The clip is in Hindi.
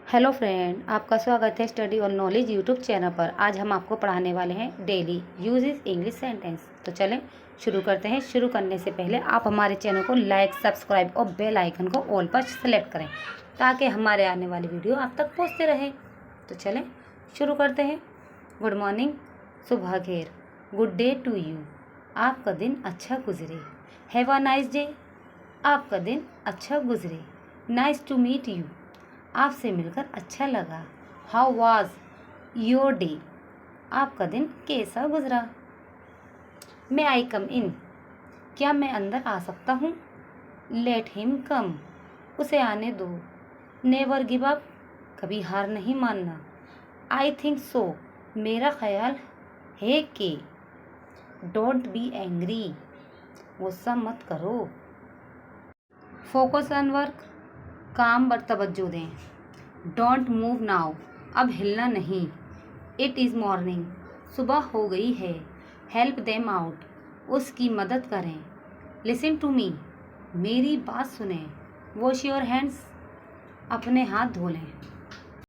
हेलो फ्रेंड, आपका स्वागत है स्टडी और नॉलेज यूट्यूब चैनल पर। आज हम आपको पढ़ाने वाले हैं डेली यूजेस इंग्लिश सेंटेंस। तो चलें शुरू करते हैं। शुरू करने से पहले आप हमारे चैनल को लाइक, सब्सक्राइब और बेल आइकन को ऑल पर सेलेक्ट करें ताकि हमारे आने वाली वीडियो आप तक पहुंचते रहे। तो चलें शुरू करते हैं। गुड मॉर्निंग, सुबह खैर। गुड डे टू यू, आपका दिन अच्छा गुजरे। हैव अ नाइस डे, आपका दिन अच्छा गुजरे। नाइस टू मीट यू, आपसे मिलकर अच्छा लगा। हाउ वाज योर डे, आपका दिन कैसा गुजरा। मे आई कम इन, क्या मैं अंदर आ सकता हूँ। लेट हिम कम, उसे आने दो। नेवर गिव अप, कभी हार नहीं मानना। आई थिंक सो, मेरा ख्याल है कि। डोंट बी एंग्री, गुस्सा मत करो। फोकस ऑन वर्क, काम पर तवज्जो दें। डोंट मूव नाउ, अब हिलना नहीं। इट इज़ मॉर्निंग, सुबह हो गई है। हेल्प देम आउट, उसकी मदद करें। लिसन टू मी, मेरी बात सुनें। वॉश योर हैंड्स, अपने हाथ धो लें।